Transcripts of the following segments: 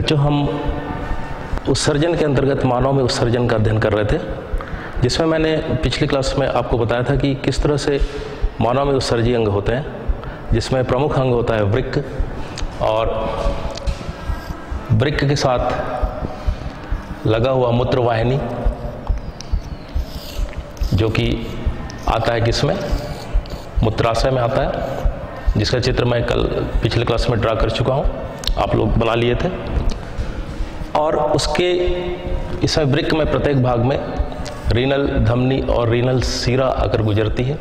बच्चों, हम उत्सर्जन के अंतर्गत मानव में उत्सर्जन का अध्ययन कर रहे थे, जिसमें मैंने पिछली क्लास में आपको बताया था कि किस तरह से मानव में उत्सर्जी अंग होते हैं, जिसमें प्रमुख अंग होता है वृक्क, और वृक्क के साथ लगा हुआ मूत्रवाहिनी, जो कि आता है किसमें, मूत्राशय में आता है, जिसका चित्र मैं कल पिछले क्लास में ड्रा कर चुका हूँ, आप लोग बना लिए थे। और उसके इसमें वृक्क में प्रत्येक भाग में रीनल धमनी और रीनल सीरा आकर गुजरती है।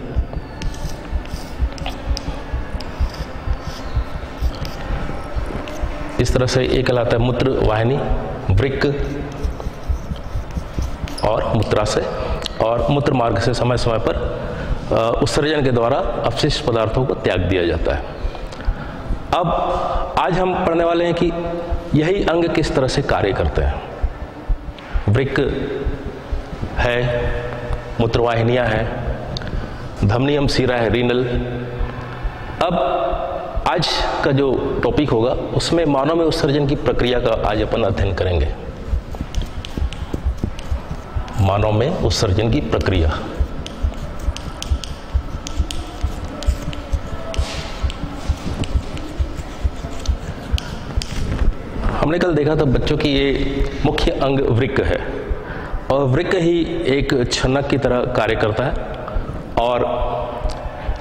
इस तरह से ये कहलाता है मूत्र वाहिनी, वृक्क और मूत्राशय, और मूत्र मार्ग से समय समय पर उत्सर्जन के द्वारा अपशिष्ट पदार्थों को त्याग दिया जाता है। अब आज हम पढ़ने वाले हैं कि यही अंग किस तरह से कार्य करते हैं। वृक्क है, मूत्रवाहिनियां हैं, धमनियम सीरा है, रीनल। अब आज का जो टॉपिक होगा उसमें मानव में उत्सर्जन की प्रक्रिया का आज अपन अध्ययन करेंगे। मानव में उत्सर्जन की प्रक्रिया। हमने कल देखा था बच्चों की ये मुख्य अंग वृक्क है, और वृक्क ही एक छन्नक की तरह कार्य करता है, और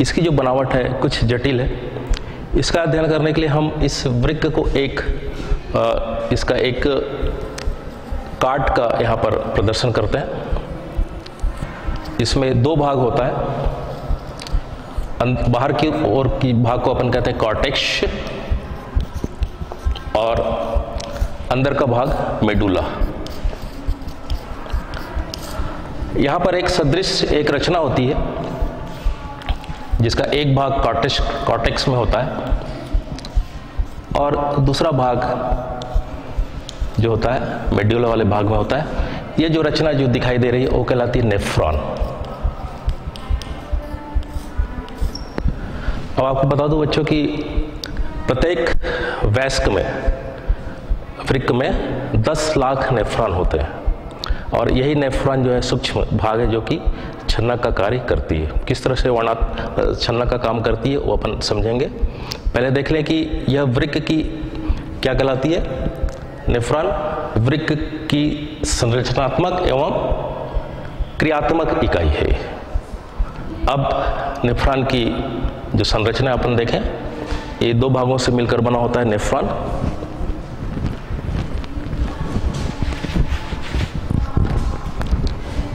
इसकी जो बनावट है कुछ जटिल है। इसका अध्ययन करने के लिए हम इस वृक्क को इसका एक कार्ड का यहाँ पर प्रदर्शन करते हैं। इसमें दो भाग होता है, बाहर की ओर की भाग को अपन कहते हैं कॉर्टेक्स, और अंदर का भाग मेडुला। यहां पर एक सदृश एक रचना होती है, जिसका एक भाग कॉर्टेक्स में होता है, और दूसरा भाग जो होता है मेडुला वाले भाग में होता है। ये जो रचना जो दिखाई दे रही है वो कहलाती है नेफ्रॉन। अब आपको बता दूं बच्चों कि प्रत्येक वयस्क में वृक्क में 10 लाख नेफ्रॉन होते हैं, और यही नेफ्रॉन जो है सूक्ष्म भाग है, जो कि छन्नक का कार्य करती है। किस तरह से छन्नक का काम करती है वो अपन समझेंगे। पहले देख लें कि यह वृक्क की क्या कहलाती है, नेफ्रॉन वृक्क की संरचनात्मक एवं क्रियात्मक इकाई है। अब नेफ्रॉन की जो संरचना अपन देखें, ये दो भागों से मिलकर बना होता है नेफ्रॉन।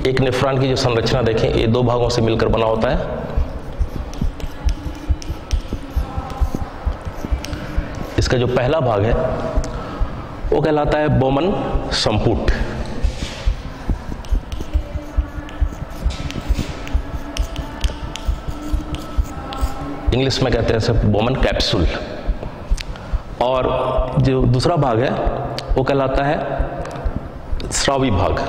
एक नेफ्रॉन की जो संरचना देखें, ये दो भागों से मिलकर बना होता है। इसका जो पहला भाग है वो कहलाता है बोमन संपुट। इंग्लिश में कहते हैं इसे बोमन कैप्सूल। और जो दूसरा भाग है वो कहलाता है स्रावी भाग।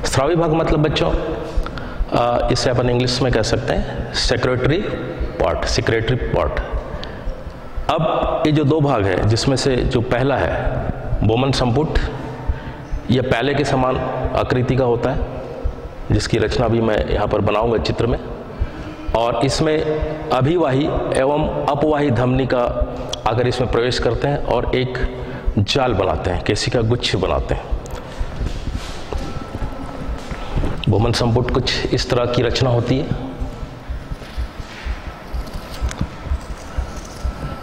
स्रावी भाग मतलब बच्चों इसे अपन इंग्लिश में कह सकते हैं सेक्रेटरी पार्ट। अब ये जो दो भाग है, जिसमें से जो पहला है बोमन संपुट, यह प्याले के समान आकृति का होता है, जिसकी रचना भी मैं यहाँ पर बनाऊंगा चित्र में। और इसमें अभिवाही एवं अपवाही धमनी का आकर इसमें प्रवेश करते हैं और एक जाल बनाते हैं, केशिका गुच्छ बनाते हैं। बोमन संपुट कुछ इस तरह की रचना होती है।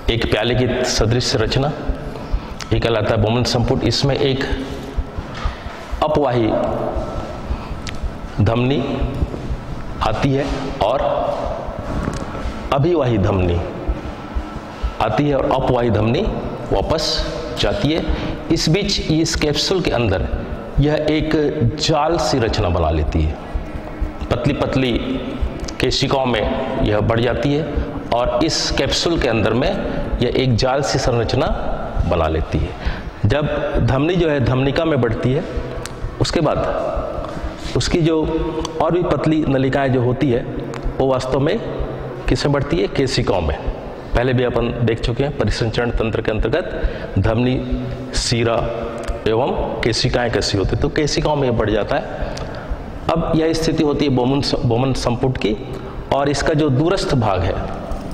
एक प्याले की सदृश रचना, ये कहलाता है बोमन संपुट। इसमें एक अपवाही धमनी आती है और अभिवाही धमनी आती है, और अपवाही धमनी वापस जाती है। इस बीच इस कैप्सूल के अंदर यह एक जाल सी रचना बना लेती है। पतली पतली केशिकाओं में यह बढ़ जाती है, और इस कैप्सूल के अंदर में यह एक जाल सी संरचना बना लेती है। जब धमनी जो है धमनिका में बढ़ती है, उसके बाद उसकी जो और भी पतली नलिकाएं जो होती है वो वास्तव में किसमें बढ़ती है? केशिकाओं में। पहले भी अपन देख चुके हैं परिसंचरण तंत्र के अंतर्गत धमनी, सीरा एवं केशिकाएं कैसी होती है, तो केशिकाओं में बढ़ जाता है। अब यह स्थिति होती है बोमन संपुट की, और इसका जो दूरस्थ भाग है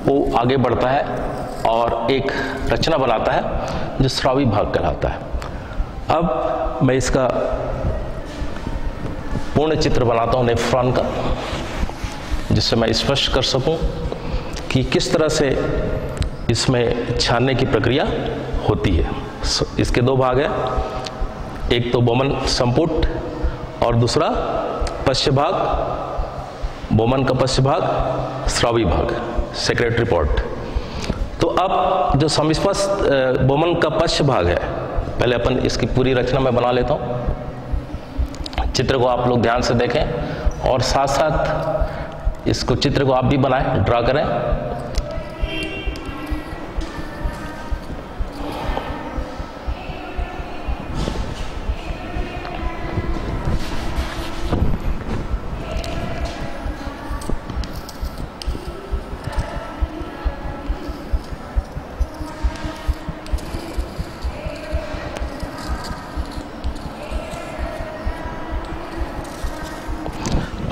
वो आगे बढ़ता है और एक रचना बनाता है जो स्रावी भाग कहलाता है। अब मैं इसका पूर्ण चित्र बनाता हूँ नेफ्रॉन का, जिससे मैं स्पष्ट कर सकूं कि किस तरह से इसमें छानने की प्रक्रिया होती है। इसके दो भाग हैं, एक तो बोमन संपुट और दूसरा पश्च भाग, बोमन का पश्च भाग, स्रावी भाग, सेक्रेटरी पॉट। तो अब जो समीपस्थ बोमन का पश्च भाग है, पहले अपन इसकी पूरी रचना मैं बना लेता हूँ। चित्र को आप लोग ध्यान से देखें और साथ साथ इसको चित्र को आप भी बनाएं, ड्रा करें।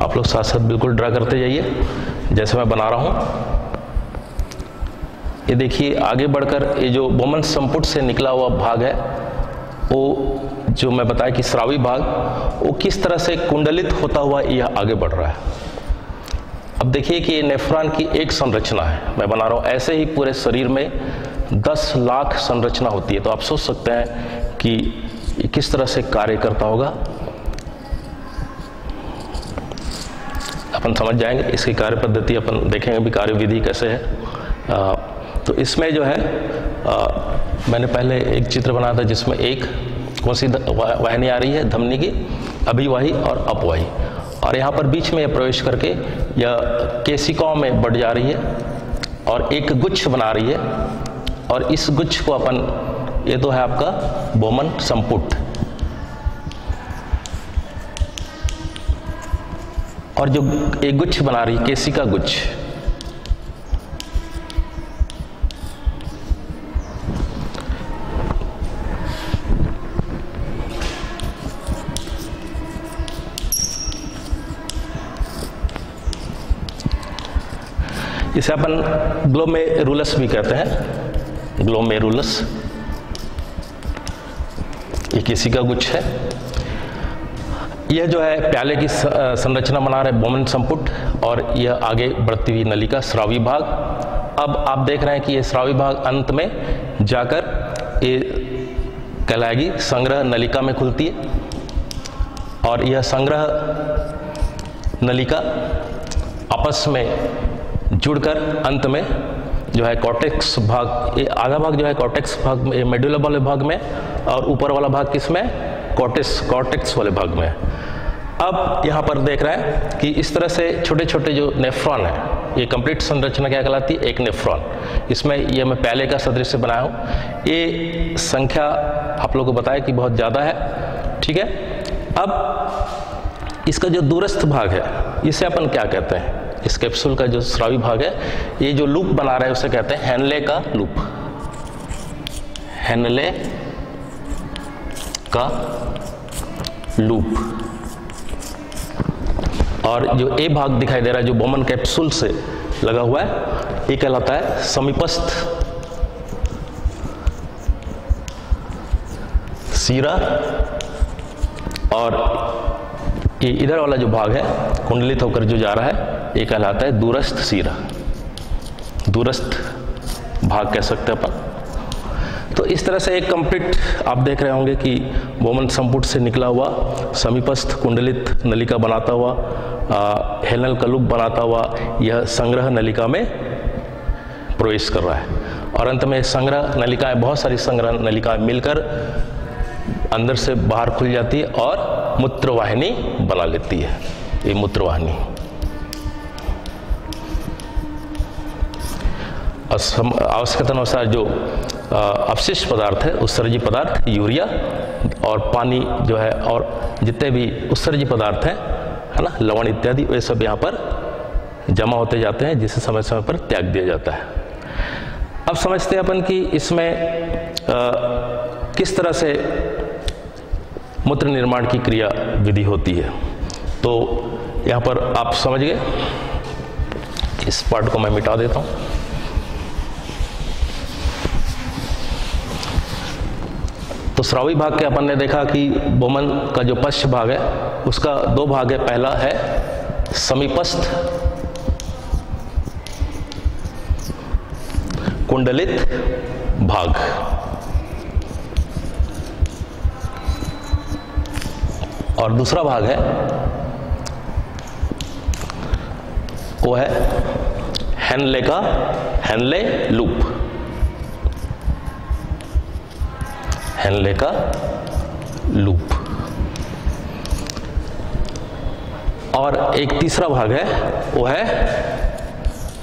आप लोग साथ साथ बिल्कुल ड्रा करते जाइए जैसे मैं बना रहा हूं। ये देखिए आगे बढ़कर ये जो बोमन संपुट से निकला हुआ भाग है, वो जो मैं बताया कि स्रावी भाग, वो किस तरह से कुंडलित होता हुआ यह आगे बढ़ रहा है। अब देखिए कि ये नेफ्रॉन की एक संरचना है, मैं बना रहा हूं। ऐसे ही पूरे शरीर में 10 लाख संरचना होती है, तो आप सोच सकते हैं कि ये किस तरह से कार्य करता होगा। अपन समझ जाएंगे इसकी कार्य पद्धति, अपन देखेंगे भी कार्य विधि कैसे है। तो इसमें जो है मैंने पहले एक चित्र बनाया था जिसमें एक कौन सी वाहिनी आ रही है, धमनी की अभिवाही और अपवाही, और यहाँ पर बीच में प्रवेश करके यह केशिकाओं में बढ़ जा रही है और एक गुच्छ बना रही है। और इस गुच्छ को अपन, ये तो है आपका बोमन संपुट, और जो एक गुच्छ बना रही है केशिका गुच्छ, इसे अपन ग्लोमेरुलस भी कहते हैं, ग्लोमेरुलस। ये केशिका गुच्छ है। यह जो है प्याले की संरचना बना रहे बोमन संपुट, और यह आगे बढ़ती हुई नलिका स्रावी भाग। अब आप देख रहे हैं कि ये स्रावी भाग अंत में जाकर ये कहलाएगी संग्रह नलिका में खुलती है, और यह संग्रह नलिका आपस में जुड़कर अंत में जो है कॉर्टेक्स भाग, ये आधा भाग जो है कॉर्टेक्स भाग में, मेडुला वाले भाग में, और ऊपर वाला भाग किसमें? कॉर्टेक्स वाले भाग में। अब यहाँ पर देख रहे हैं कि इस तरह से छोटे छोटे जो नेफ्रॉन है, ये कंप्लीट संरचना क्या कहलाती है? एक नेफ्रॉन। इसमें ये मैं पहले का सदृश बनाया हूँ। ये संख्या आप लोगों को बताया कि बहुत ज़्यादा है, ठीक है। अब इसका जो दूरस्थ भाग है, इसे अपन क्या कहते हैं? इस कैप्सूल का जो स्रावी भाग है, ये जो लूप बना रहा है उसे कहते हैं हेनले का लूप, हेनले का लूप। और जो ए भाग दिखाई दे रहा है जो बोमन कैप्सूल से लगा हुआ है, ये कहलाता है समीपस्थ सीरा, और ये इधर वाला जो भाग है कुंडलित होकर जो जा रहा है, ये कहलाता है दूरस्थ सीरा, दूरस्थ भाग कह सकते हैं अपन। तो इस तरह से एक कंप्लीट आप देख रहे होंगे कि बोमन संपुट से निकला हुआ समीपस्थ कुंडलित नलिका बनाता हुआ, हेनल का लूप बनाता हुआ यह संग्रह नलिका में प्रवेश कर रहा है, और अंत में संग्रह नलिकाएं, बहुत सारी संग्रह नलिकाएं मिलकर अंदर से बाहर खुल जाती है और मूत्रवाहिनी बना लेती है। ये मूत्रवाहिनी आवश्यकता अनुसार जो अपशिष्ट पदार्थ है, उत्सर्जी पदार्थ, यूरिया और पानी जो है, और जितने भी उत्सर्जी पदार्थ हैं है ना, लवण इत्यादि, वे सब यहाँ पर जमा होते जाते हैं, जिसे समय समय पर त्याग दिया जाता है। अब समझते हैं अपन कि इसमें किस तरह से मूत्र निर्माण की क्रिया विधि होती है। तो यहाँ पर आप समझ गए, इस पार्ट को मैं मिटा देता हूँ। तो स्रावी भाग के अपन ने देखा कि बोमन का जो पश्च भाग है उसका दो भाग है। पहला है समीपस्थ कुंडलित भाग, और दूसरा भाग है वो है हेनले का हेनले लूप, हेनले का लूप। और एक तीसरा भाग है वो है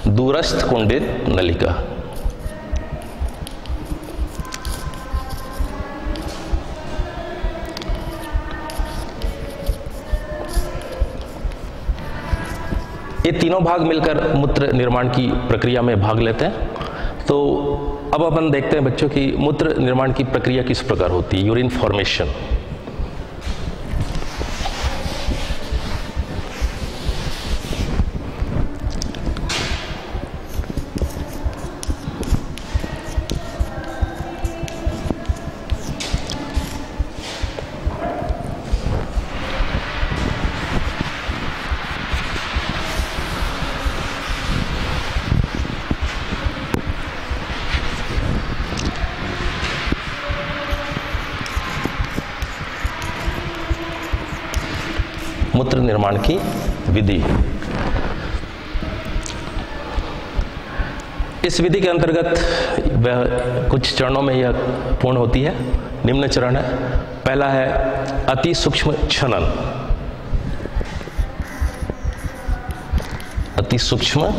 दूरस्थ कुंडित नलिका। ये तीनों भाग मिलकर मूत्र निर्माण की प्रक्रिया में भाग लेते हैं। तो अब अपन देखते हैं बच्चों की मूत्र निर्माण की प्रक्रिया किस प्रकार होती है, यूरिन फॉर्मेशन। मूत्र निर्माण की विधि। इस विधि के अंतर्गत वह कुछ चरणों में यह पूर्ण होती है। निम्न चरण है। पहला है अति सूक्ष्म छनन। अति सूक्ष्म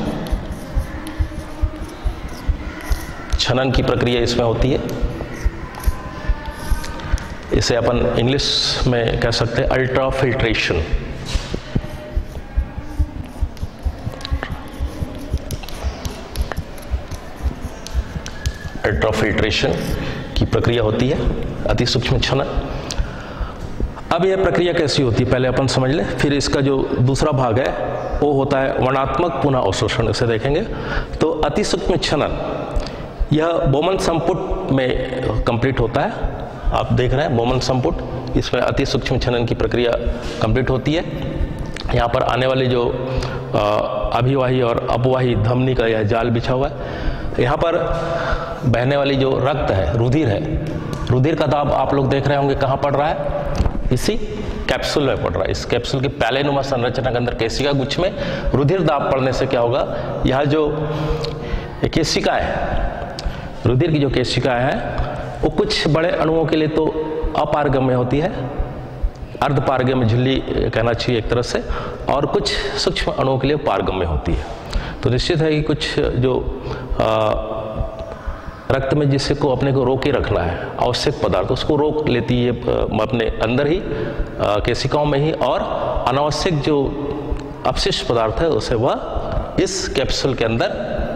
छनन की प्रक्रिया इसमें होती है। इसे अपन इंग्लिश में कह सकते हैं अल्ट्रा फिल्ट्रेशन। अल्ट्रा फिल्ट्रेशन की प्रक्रिया होती है, अति सूक्ष्म छनन। अब यह प्रक्रिया कैसी होती है पहले अपन समझ ले, फिर इसका जो दूसरा भाग है वो होता है वर्णात्मक पुनः अवशोषण। इसे देखेंगे तो अति सूक्ष्म छनन यह बोमन संपुट में कंप्लीट होता है। आप देख रहे हैं बोमन संपुट, इसमें अति सूक्ष्म छनन की प्रक्रिया कंप्लीट होती है। यहाँ पर आने वाले जो अभिवाही और अपवाही धमनी का यह जाल बिछा हुआ है। यहाँ पर बहने वाली जो रक्त है, रुधिर है, रुधिर का दाब आप लोग देख रहे होंगे कहाँ पड़ रहा है, इसी कैप्सूल में पड़ रहा है। इस कैप्सूल की पैलेनुमा संरचना के अंदर केशिका गुच्छ में रुधिर दाब पड़ने से क्या होगा, यह जो केशिकाएं है, रुधिर की जो केशिकाएं हैं वो कुछ बड़े अणुओं के लिए तो अपारगम्य होती है, अर्धपारगम्य झिल्ली कहना चाहिए एक तरह से, और कुछ सूक्ष्म अणुओं के लिए पारगम्य होती है। तो निश्चित है कि कुछ जो रक्त में जिससे को अपने को रोके रखना है, आवश्यक पदार्थ उसको रोक लेती है अपने अंदर ही केशिकाओं में ही, और अनावश्यक जो अपशिष्ट पदार्थ है उसे वह इस कैप्सूल के अंदर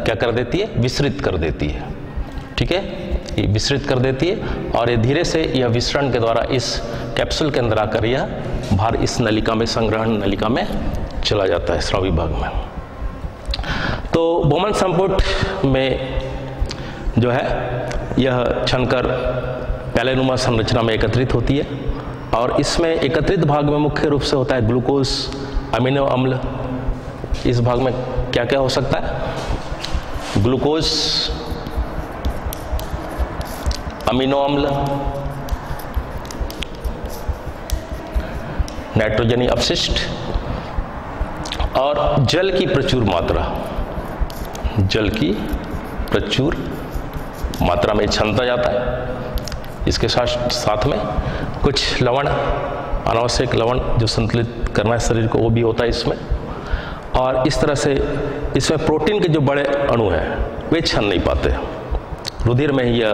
क्या कर देती है, विसरित कर देती है। ठीक है, ये विसरित कर देती है और ये धीरे से यह विसरण के द्वारा इस कैप्सूल के अंदर आकर यह बाहर इस नलिका में, संग्रहण नलिका में चला जाता है स्रावी भाग में। तो बोमन संपुट में जो है यह छनकर पैलेनुमा संरचना में एकत्रित होती है, और इसमें एकत्रित भाग में मुख्य रूप से होता है ग्लूकोज, अमीनो अम्ल। इस भाग में क्या क्या हो सकता है, ग्लूकोज, अमीनो अम्ल, नाइट्रोजनी अपशिष्ट और जल की प्रचुर मात्रा। जल की प्रचुर मात्रा में छनता जाता है। इसके साथ में कुछ लवण, अनावश्यक लवण जो संतुलित करना है शरीर को, वो भी होता है इसमें। और इस तरह से इसमें प्रोटीन के जो बड़े अणु हैं वे छन नहीं पाते, रुधिर में ही यह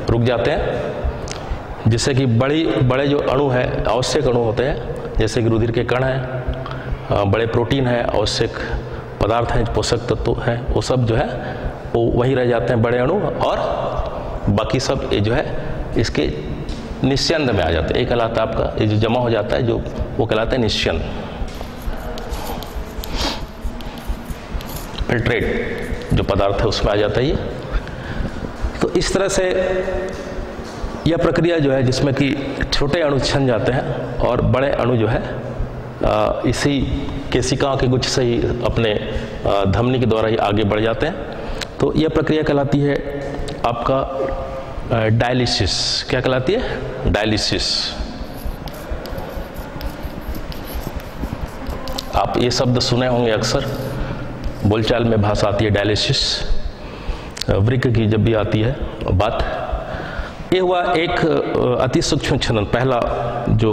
रुक जाते हैं, जिससे कि बड़े जो अणु हैं, आवश्यक अणु होते हैं, जैसे कि रुधिर के कण हैं, बड़े प्रोटीन है, आवश्यक पदार्थ हैं, पोषक तत्व हैं, वो सब जो है वो वहीं रह जाते हैं बड़े अणु, और बाकी सब ये जो है इसके निस्यंद में आ जाते हैं। ये कहलाता है आपका, ये जो जमा हो जाता है जो वो कहलाता है निस्यंद, फिल्ट्रेट जो पदार्थ है उसमें आ जाता है ये। तो इस तरह से यह प्रक्रिया जो है जिसमें कि छोटे अणु छन जाते हैं और बड़े अणु जो है इसी केशिकाओं के गुच्छ से ही अपने धमनी के द्वारा ही आगे बढ़ जाते हैं। तो यह प्रक्रिया कहलाती है आपका डायलिसिस। क्या कहलाती है? डायलिसिस। आप ये शब्द सुने होंगे अक्सर, बोलचाल में भाषा आती है डायलिसिस, वृक्क की जब भी आती है बात। ये हुआ एक अति सूक्ष्म छनन, पहला जो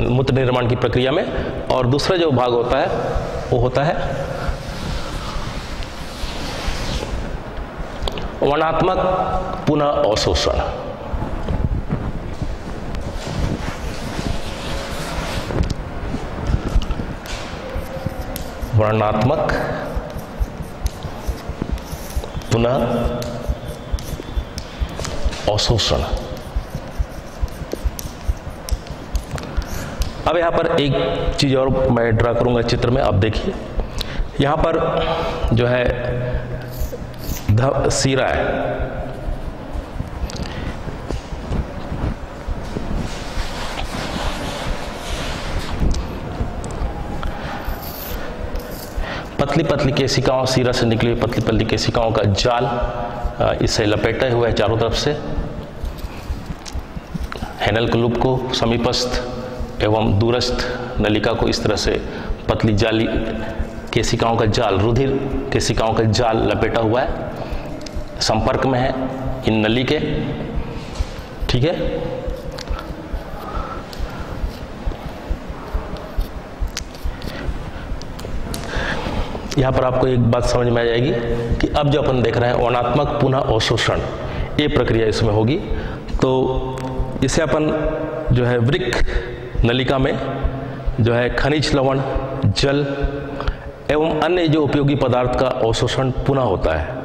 मूत्र निर्माण की प्रक्रिया में। और दूसरा जो भाग होता है वो होता है वर्णात्मक पुनः अवशोषण। वर्णात्मक पुनः अवशोषण। अब यहां पर एक चीज और मैं ड्रा करूंगा चित्र में, आप देखिए यहां पर जो है सीरा है, पतली पतली केशिकाओं, सीरा से निकली हुई पतली पतली केशिकाओं का जाल इसे लपेटे हुए है चारों तरफ से। हेनल लूप को, समीपस्थ एवं दूरस्थ नलिका को इस तरह से पतली जाली केशिकाओं का जाल, रुधिर केशिकाओं का जाल लपेटा हुआ है, संपर्क में है इन नली के। ठीक है, यहां पर आपको एक बात समझ में आ जाएगी कि अब जो अपन देख रहे हैं वर्णात्मक पुनः अवशोषण, ये प्रक्रिया इसमें होगी। तो इसे अपन जो है वृक्क नलिका में जो है खनिज लवण, जल एवं अन्य जो उपयोगी पदार्थ का अवशोषण पुनः होता है,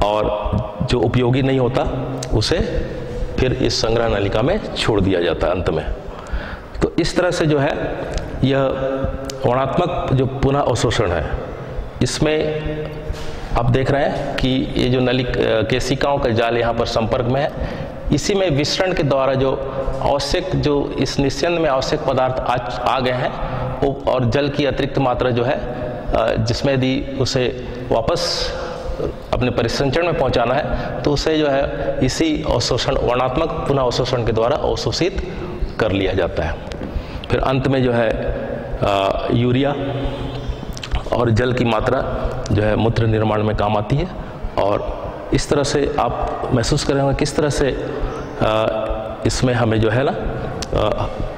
और जो उपयोगी नहीं होता उसे फिर इस संग्रह नलिका में छोड़ दिया जाता है अंत में। तो इस तरह से जो है यह वर्णात्मक जो पुनः अवशोषण है, इसमें आप देख रहे हैं कि ये जो केशिकाओं का जाल यहाँ पर संपर्क में है, इसी में विसरण के द्वारा जो आवश्यक, जो इस निस्यंद में आवश्यक पदार्थ आ गए हैं, और जल की अतिरिक्त मात्रा जो है जिसमें यदि उसे वापस अपने परिसंचरण में पहुंचाना है तो उसे जो है इसी अवशोषण, वर्णात्मक पुनः अवशोषण के द्वारा अवशोषित कर लिया जाता है। फिर अंत में जो है यूरिया और जल की मात्रा जो है मूत्र निर्माण में काम आती है। और इस तरह से आप महसूस करेंगे किस तरह से इसमें हमें जो है ना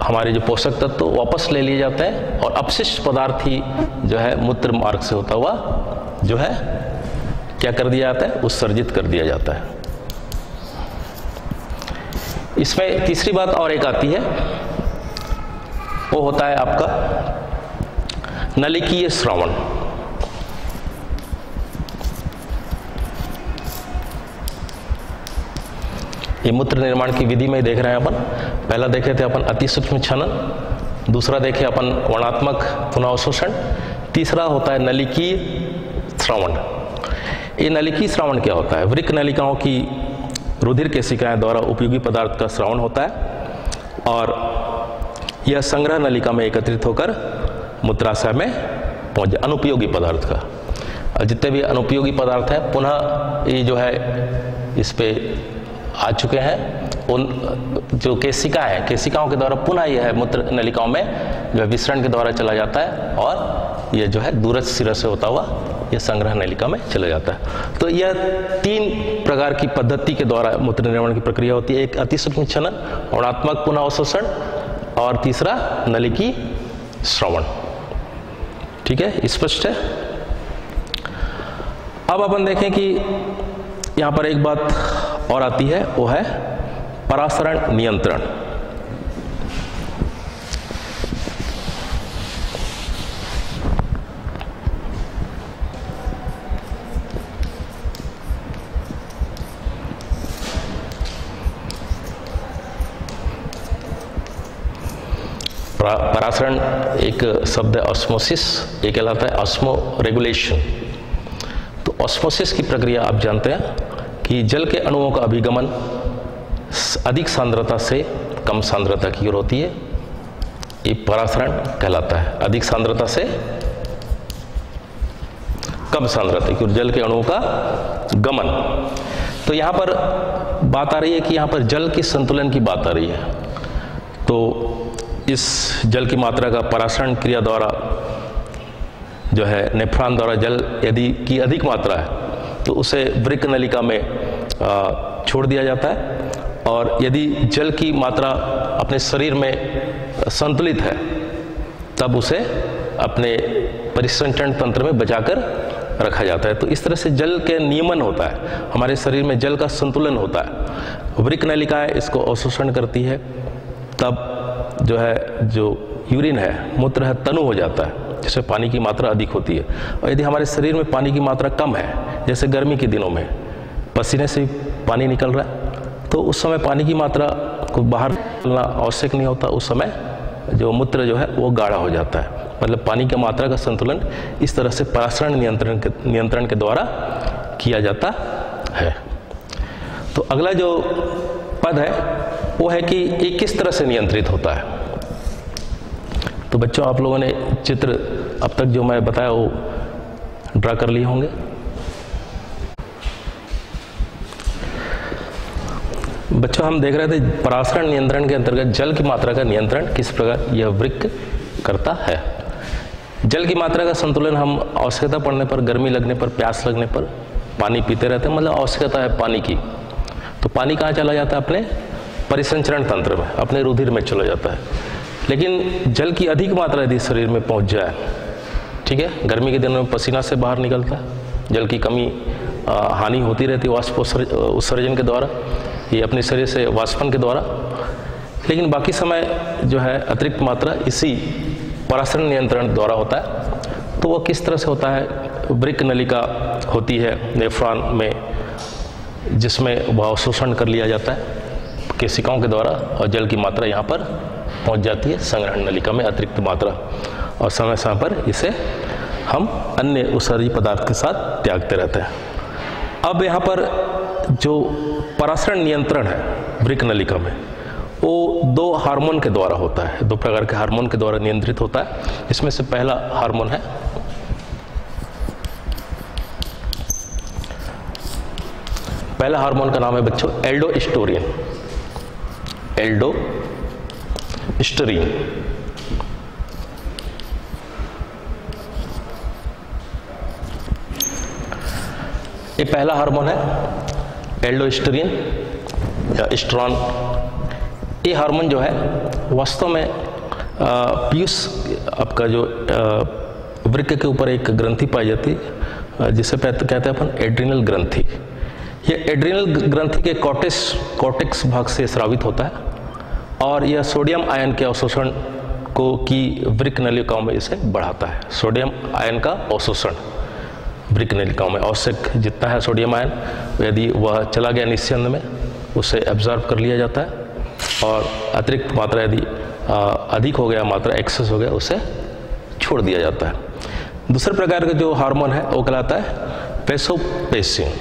हमारे जो पोषक तत्व वापस ले लिए जाते हैं, और अपशिष्ट पदार्थ ही जो है मूत्र मार्ग से होता हुआ जो है क्या कर दिया जाता है, उत्सर्जित कर दिया जाता है। इसमें तीसरी बात और एक आती है, वो होता है आपका नलिकीय स्रावण। ये मूत्र निर्माण की विधि में देख रहे हैं अपन। पहला देखे थे अपन अति सूक्ष्म छनन, दूसरा देखे अपन वर्णात्मक पुनः अवशोषण, तीसरा होता है नलिकीय स्रावण। ये नलिकीय स्रावण क्या होता है? वृक्क नलिकाओं की रुधिर केशिकाएं द्वारा उपयोगी पदार्थ का स्रावण होता है, और यह संग्रह नलिका में एकत्रित होकर मूत्राशय में पहुंच जाए अनुपयोगी पदार्थ का। और जितने भी अनुपयोगी पदार्थ हैं पुनः ये जो है इस पे आ चुके हैं, उन जो केशिका है, केशिकाओं के द्वारा पुनः यह है मूत्र नलिकाओं में जो है विसरण के द्वारा चला जाता है, और यह जो है दूरस्थ सिरा से होता हुआ यह संग्रह नलिका में चला जाता है। तो यह तीन प्रकार की पद्धति के द्वारा मूत्र निर्माण की प्रक्रिया होती है। एक अति सूक्ष्म छनन, वर्णात्मक पुनः अवशोषण, और तीसरा नलिकी श्रवण। ठीक है, स्पष्ट है। अब अपन देखें कि यहां पर एक बात और आती है, वो है परासरण नियंत्रण। परासरण एक शब्द है ऑस्मोसिस, एक कहलाता है ऑस्मो रेगुलेशन। तो ऑस्मोसिस की प्रक्रिया आप जानते हैं कि जल के अणुओं का अभिगमन अधिक सांद्रता से कम सांद्रता की ओर होती है, ये परासरण कहलाता है। अधिक सांद्रता से कम सांद्रता की ओर जल के अणुओं का गमन। तो यहाँ पर बात आ रही है कि यहाँ पर जल की संतुलन की बात आ रही है। तो इस जल की मात्रा का परासरण क्रिया द्वारा जो है नेफ्रॉन द्वारा जल यदि की अधिक मात्रा है तो उसे वृक्क नलिका में छोड़ दिया जाता है, और यदि जल की मात्रा अपने शरीर में संतुलित है तब उसे अपने परिसंचरण तंत्र में बचाकर रखा जाता है। तो इस तरह से जल के नियमन होता है, हमारे शरीर में जल का संतुलन होता है। वृक्क नलिकाएं इसको अवशोषण करती है, तब जो है जो यूरिन है, मूत्र है, तनु हो जाता है, जिससे पानी की मात्रा अधिक होती है। और यदि हमारे शरीर में पानी की मात्रा कम है, जैसे गर्मी के दिनों में पसीने से पानी निकल रहा है, तो उस समय पानी की मात्रा को बाहर निकलना आवश्यक नहीं होता। उस समय जो मूत्र जो है वो गाढ़ा हो जाता है। मतलब पानी की मात्रा का संतुलन इस तरह से परासरण नियंत्रण के द्वारा किया जाता है। तो अगला जो पद है वो है कि ये किस तरह से नियंत्रित होता है। तो बच्चों, आप लोगों ने चित्र अब तक जो मैं बताया वो ड्रा कर लिए होंगे। बच्चों, हम देख रहे थे परासरण नियंत्रण के अंतर्गत जल की मात्रा का नियंत्रण किस प्रकार यह वृक्क करता है। जल की मात्रा का संतुलन हम आवश्यकता पड़ने पर, गर्मी लगने पर, प्यास लगने पर पानी पीते रहते हैं। मतलब आवश्यकता है पानी की, तो पानी कहाँ चला जाता है? अपने परिसंचरण तंत्र में, अपने रुधिर में चला जाता है। लेकिन जल की अधिक मात्रा यदि शरीर में पहुँच जाए, ठीक है, गर्मी के दिनों में पसीना से बाहर निकलता है, जल की कमी हानि होती रहती है वाष्पोत्सर्जन के द्वारा, ये अपने शरीर से वाष्पन के द्वारा। लेकिन बाकी समय जो है अतिरिक्त मात्रा इसी परासरण नियंत्रण द्वारा होता है। तो वो किस तरह से होता है? वृक्क नलिका होती है नेफ्रॉन में, जिसमें वह अवशोषण कर लिया जाता है केशिकाओं के द्वारा, और जल की मात्रा यहाँ पर पहुँच जाती है संग्रहण नलिका में अतिरिक्त मात्रा, और समय समय पर इसे हम अन्य उत्सर्जी पदार्थ के साथ त्यागते रहते हैं। अब यहाँ पर जो परासरण नियंत्रण है वृक्क नलिका में, वो दो हार्मोन के द्वारा होता है, दो प्रकार के हार्मोन के द्वारा नियंत्रित होता है। इसमें से पहला हार्मोन है पहला हार्मोन का नाम है बच्चों एल्डोस्टेरोन। एल्डोस्टेरोन ये पहला हार्मोन है, एल्डोस्टेरोन या एस्ट्रोन। ये हार्मोन जो है वास्तव में पीयूष आपका जो वृक्क के ऊपर एक ग्रंथि पाई जाती है, जिसे कहते हैं अपन एड्रिनल ग्रंथि। ये एड्रिनल ग्रंथि के कॉर्टेक्स भाग से स्रावित होता है, और यह सोडियम आयन के अवशोषण को की वृक्क नलिकाओं में इसे बढ़ाता है। सोडियम आयन का अवशोषण वृक्क नलिकाओं में आवश्यक जितना है सोडियम आयन, यदि वह चला गया निस्यंद में, उसे एब्जॉर्ब कर लिया जाता है, और अतिरिक्त मात्रा यदि अधिक हो गया, मात्रा एक्सेस हो गया, उसे छोड़ दिया जाता है। दूसरे प्रकार का जो हार्मोन है वो कहलाता है वैसोप्रेसिन।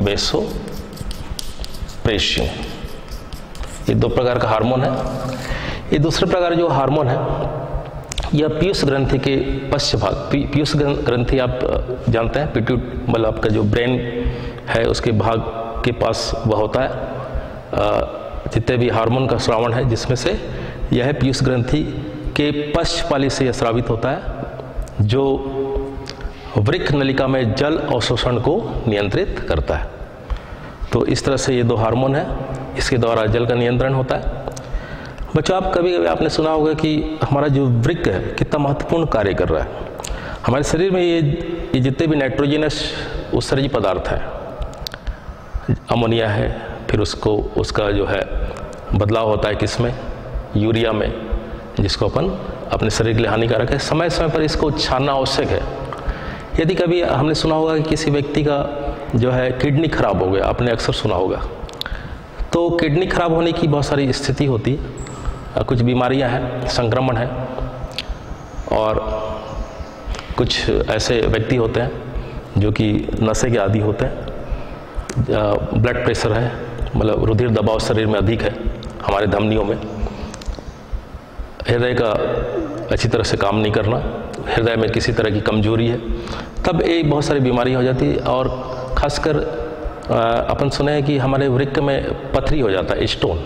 वैसोप्रेसिन ये दो प्रकार का हार्मोन है। ये दूसरे प्रकार जो हार्मोन है यह पीयूष ग्रंथि के पश्च भाग, पीयूष ग्रंथि आप जानते हैं, मतलब आपका जो ब्रेन है उसके भाग के पास वह होता है जितने भी हार्मोन का स्रावण है, जिसमें से यह पीयूष ग्रंथि के पश्च पाली से यह स्रावित होता है, जो वृक्क नलिका में जल अवशोषण को नियंत्रित करता है। तो इस तरह से ये दो हार्मोन है, इसके द्वारा जल का नियंत्रण होता है। बच्चों, आप कभी कभी आपने सुना होगा कि हमारा जो वृक्क है कितना महत्वपूर्ण कार्य कर रहा है। हमारे शरीर में ये जितने भी नाइट्रोजनस उत्सर्जी पदार्थ हैं, अमोनिया है, फिर उसका जो है बदलाव होता है किसमें? यूरिया में, जिसको अपन अपने शरीर के लिए हानिकारक है। समय समय पर इसको छानना आवश्यक है। यदि कभी हमने सुना होगा कि किसी व्यक्ति का जो है किडनी खराब हो गया, आपने अक्सर सुना होगा, तो किडनी खराब होने की बहुत सारी स्थिति होती है, कुछ बीमारियां हैं, संक्रमण है, और कुछ ऐसे व्यक्ति होते हैं जो कि नशे के आदी होते हैं, ब्लड प्रेशर है, मतलब रुधिर दबाव शरीर में अधिक है, हमारे धमनियों में, हृदय का अच्छी तरह से काम नहीं करना, हृदय में किसी तरह की कमजोरी है, तब ये बहुत सारी बीमारियां हो जाती है। और खासकर अपन सुने हैं कि हमारे वृक्क में पथरी हो जाता है, स्टोन,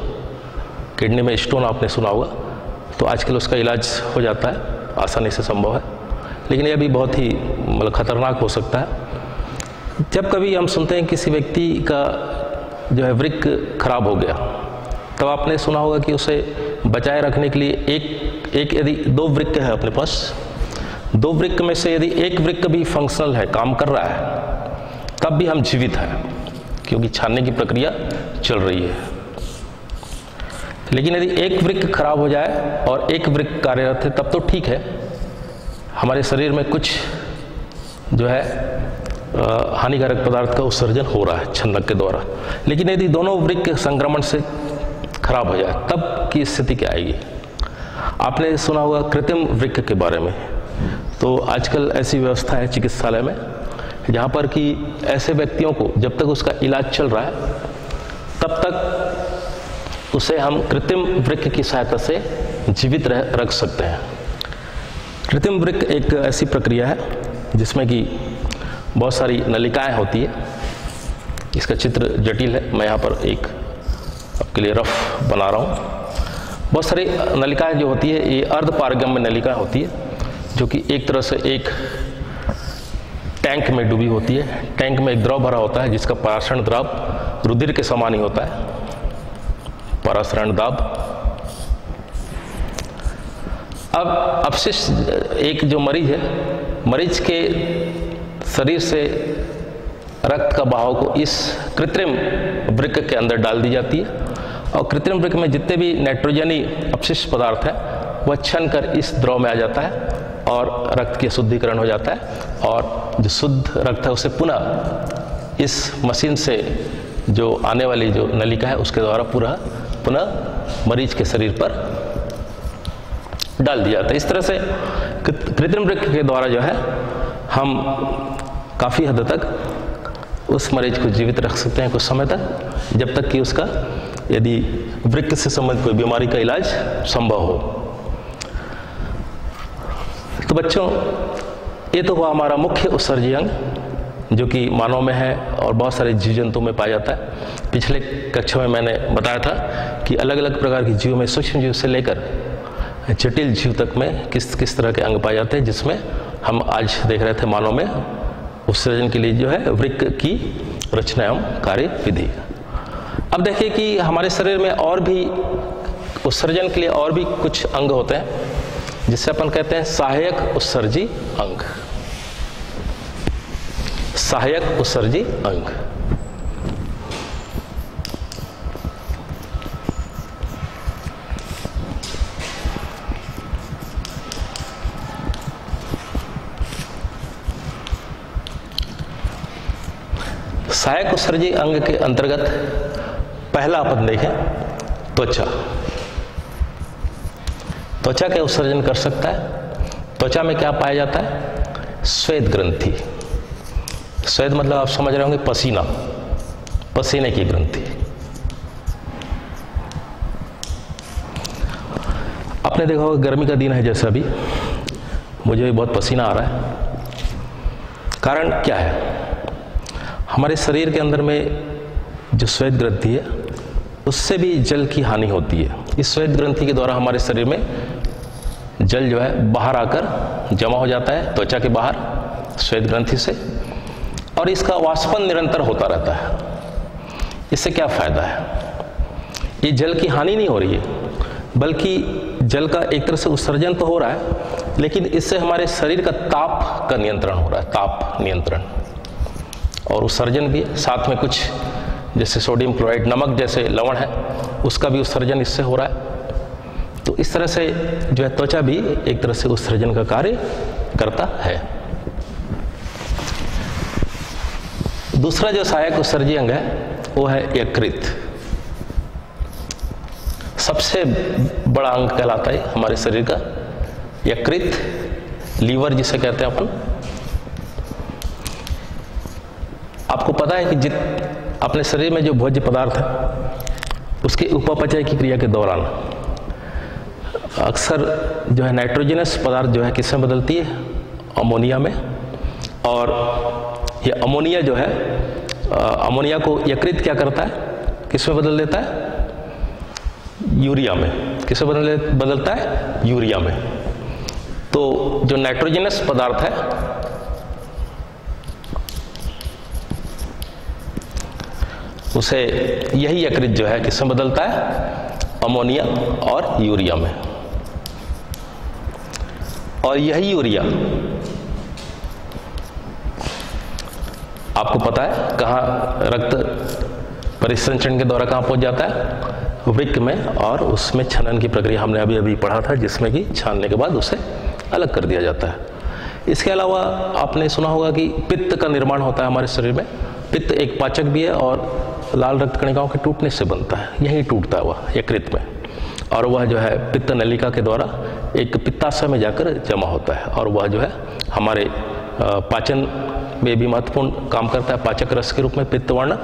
किडनी में स्टोन आपने सुना होगा, तो आजकल उसका इलाज हो जाता है, आसानी से संभव है, लेकिन यह भी बहुत ही मतलब खतरनाक हो सकता है। जब कभी हम सुनते हैं किसी व्यक्ति का जो है वृक्क खराब हो गया, तब आपने सुना होगा कि उसे बचाए रखने के लिए एक यदि 2 वृक्क है अपने पास, 2 वृक्क में से यदि एक वृक्क भी फंक्शनल है, काम कर रहा है, तब भी हम जीवित हैं, क्योंकि छानने की प्रक्रिया चल रही है। लेकिन यदि एक वृक्क खराब हो जाए और एक वृक्क कार्यरत है, तब तो ठीक है, हमारे शरीर में कुछ जो है हानिकारक पदार्थ का उत्सर्जन हो रहा है छन्नक के द्वारा। लेकिन यदि दोनों वृक्क संक्रमण से खराब हो जाए, तब की स्थिति क्या आएगी? आपने सुना होगा कृत्रिम वृक्क के बारे में, तो आजकल ऐसी व्यवस्था है चिकित्सालय में जहाँ पर कि ऐसे व्यक्तियों को जब तक उसका इलाज चल रहा है, तब तक उसे हम कृत्रिम वृक्क की सहायता से जीवित रख सकते हैं। कृत्रिम वृक्क एक ऐसी प्रक्रिया है जिसमें कि बहुत सारी नलिकाएं होती है। इसका चित्र जटिल है, मैं यहाँ पर एक आपके लिए रफ बना रहा हूँ। बहुत सारी नलिकाएं जो होती है, ये अर्धपारगम्य नलिकाएं होती है, जो कि एक तरह से एक टैंक में डूबी होती है। टैंक में एक द्रव भरा होता है जिसका परासरण द्रव रुधिर के समान ही होता है, परासरण दाब। अब अपशिष्ट एक जो मरीज है, मरीज के शरीर से रक्त का बहाव को इस कृत्रिम वृक्क के अंदर डाल दी जाती है, और कृत्रिम वृक्क में जितने भी नाइट्रोजनी अपशिष्ट पदार्थ है वह छन कर इस द्रव में आ जाता है और रक्त की शुद्धिकरण हो जाता है, और जो शुद्ध रक्त है उसे पुनः इस मशीन से जो आने वाली जो नलिका है उसके द्वारा पुनः मरीज के शरीर पर डाल दिया जाता है। इस तरह से कृत्रिम वृक्क के द्वारा जो है हम काफ़ी हद तक उस मरीज को जीवित रख सकते हैं कुछ समय तक, जब तक कि उसका यदि वृक्क से संबंधित कोई बीमारी का इलाज संभव हो। तो बच्चों, ये तो हुआ हमारा मुख्य उत्सर्जी अंग, जो कि मानव में है और बहुत सारे जीव जंतुओं में पाया जाता है। पिछले कक्षा में मैंने बताया था कि अलग अलग प्रकार के जीवों में, सूक्ष्म जीव से लेकर जटिल जीव तक में किस किस तरह के अंग पाए जाते हैं, जिसमें हम आज देख रहे थे मानव में उत्सर्जन के लिए जो है वृक्क की रचना एवं कार्य विधि। अब देखिए कि हमारे शरीर में और भी उत्सर्जन के लिए और भी कुछ अंग होते हैं, जिसे अपन कहते हैं सहायक उत्सर्जी अंग। सहायक उत्सर्जी अंग। सहायक उत्सर्जी अंग के अंतर्गत पहला अपन देखें त्वचा। त्वचा क्या उत्सर्जन कर सकता है? त्वचा में क्या पाया जाता है? श्वेत ग्रंथि। श्वेत मतलब आप समझ रहे होंगे पसीना, पसीने की ग्रंथि। आपने देखा होगा गर्मी का दिन है, जैसा अभी मुझे भी बहुत पसीना आ रहा है। कारण क्या है? हमारे शरीर के अंदर में जो श्वेत ग्रंथि है उससे भी जल की हानि होती है। इस श्वेत ग्रंथि के द्वारा हमारे शरीर में जल जो है बाहर आकर जमा हो जाता है त्वचा के बाहर श्वेत ग्रंथि से, और इसका वाष्पन निरंतर होता रहता है। इससे क्या फायदा है? ये जल की हानि नहीं हो रही है, बल्कि जल का एक तरह से उत्सर्जन तो हो रहा है, लेकिन इससे हमारे शरीर का ताप का नियंत्रण हो रहा है, ताप नियंत्रण, और उत्सर्जन भी है। साथ में कुछ जैसे सोडियम क्लोराइड, नमक जैसे लवण है, उसका भी उत्सर्जन इससे हो रहा है। तो इस तरह से जो है त्वचा भी एक तरह से उत्सर्जन का कार्य करता है। दूसरा जो सहायक उत्सर्जी अंग है वो है यकृत। सबसे बड़ा अंग कहलाता है हमारे शरीर का यकृत, लीवर जिसे कहते हैं अपन। आपको पता है कि अपने शरीर में जो भोज्य पदार्थ है उसके उपापचय की क्रिया के दौरान अक्सर जो है नाइट्रोजनस पदार्थ जो है किसमें बदलती है, अमोनिया में। और ये अमोनिया जो है, अमोनिया को यकृत क्या करता है, किसमें बदल देता है, यूरिया में। किसमें बदलता है, यूरिया में। तो जो नाइट्रोजनस पदार्थ है उसे यही यकृत जो है किसमें बदलता है, अमोनिया और यूरिया में। और यही यूरिया आपको पता है कहाँ रक्त परिसंचरण के द्वारा कहाँ पहुंच जाता है, वृक्क में। और उसमें छनन की प्रक्रिया हमने अभी अभी पढ़ा था, जिसमें कि छानने के बाद उसे अलग कर दिया जाता है। इसके अलावा आपने सुना होगा कि पित्त का निर्माण होता है हमारे शरीर में। पित्त एक पाचक भी है और लाल रक्त कणिकाओं के टूटने से बनता है, यही टूटता है वह यकृत में। और वह जो है पित्त नलिका के द्वारा एक पित्ताशय में जाकर जमा होता है और वह जो है हमारे पाचन में भी महत्वपूर्ण काम करता है, पाचक रस के रूप में पित्त वर्ण।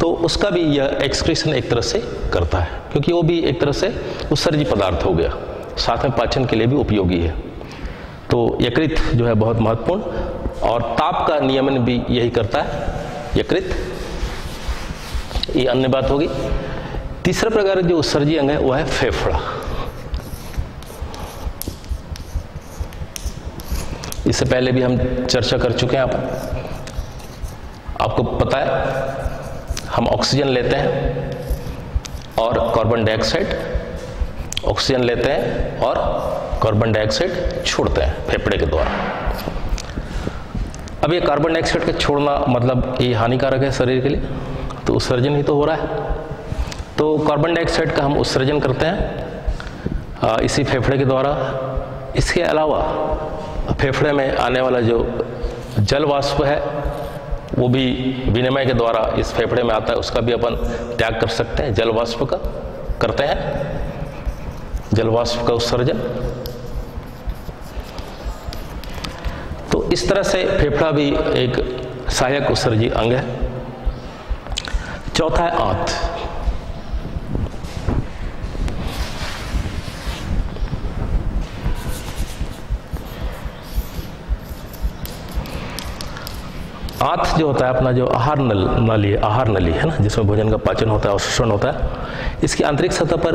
तो उसका भी यह एक्सक्रीशन एक तरह से करता है, क्योंकि वो भी एक तरह से उत्सर्जी पदार्थ हो गया, साथ में पाचन के लिए भी उपयोगी है। तो यकृत जो है बहुत महत्वपूर्ण। और ताप का नियमन भी यही करता है यकृत, ये अन्य बात होगी। तीसरा प्रकार जो उत्सर्जी अंग है वह है फेफड़ा। इससे पहले भी हम चर्चा कर चुके हैं। आपको पता है हम ऑक्सीजन लेते हैं और कार्बन डाइऑक्साइड, ऑक्सीजन लेते हैं और कार्बन डाइऑक्साइड छोड़ते हैं फेफड़े के द्वारा। अब ये कार्बन डाइऑक्साइड का छोड़ना मतलब ये हानिकारक है शरीर के लिए, तो उत्सर्जन ही तो हो रहा है। तो कार्बन डाइऑक्साइड का हम उत्सर्जन करते हैं इसी फेफड़े के द्वारा। इसके अलावा फेफड़े में आने वाला जो जल वाष्प है वो भी विनिमय के द्वारा इस फेफड़े में आता है, उसका भी अपन त्याग कर सकते हैं, जल वाष्प का करते हैं, जल वाष्प का उत्सर्जन। तो इस तरह से फेफड़ा भी एक सहायक उत्सर्जी अंग है। चौथा है आंत। आंत जो होता है अपना जो आहार नली है ना, जिसमें भोजन का पाचन होता है, अवशोषण होता है, इसकी आंतरिक सतह पर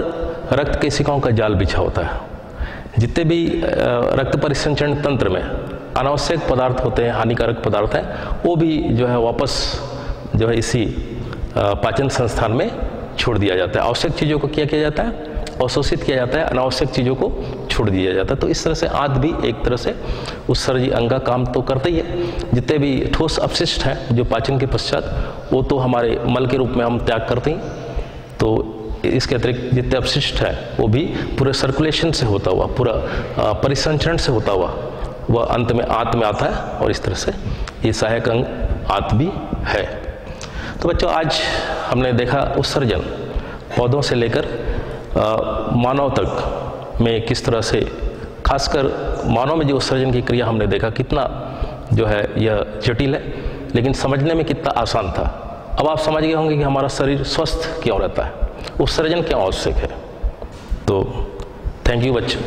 रक्त केशिकाओं का जाल बिछा होता है। जितने भी रक्त परिसंचरण तंत्र में अनावश्यक पदार्थ होते हैं, हानिकारक पदार्थ हैं, वो भी जो है वापस जो है इसी पाचन संस्थान में छोड़ दिया जाता है। आवश्यक चीज़ों को क्या किया जाता है, अवशोषित किया जाता है, अनावश्यक चीज़ों को छोड़ दिया जाता है। तो इस तरह से आंत भी एक तरह से उत्सर्जी अंग का काम तो करते ही है। जितने भी ठोस अपशिष्ट हैं जो पाचन के पश्चात, वो तो हमारे मल के रूप में हम त्याग करते हैं। तो इसके अतिरिक्त जितने अपशिष्ट हैं वो भी पूरे सर्कुलेशन से होता हुआ, पूरा परिसंचरण से होता हुआ वह अंत में आंत में आता है। और इस तरह से ये सहायक अंग आंत भी है। तो बच्चों आज हमने देखा उत्सर्जन पौधों से लेकर मानव तक में किस तरह से, खासकर मानव में जो उत्सर्जन की क्रिया हमने देखा कितना जो है यह जटिल है, लेकिन समझने में कितना आसान था। अब आप समझ गए होंगे कि हमारा शरीर स्वस्थ क्यों रहता है, उत्सर्जन क्यों आवश्यक है। तो थैंक यू बच्चों।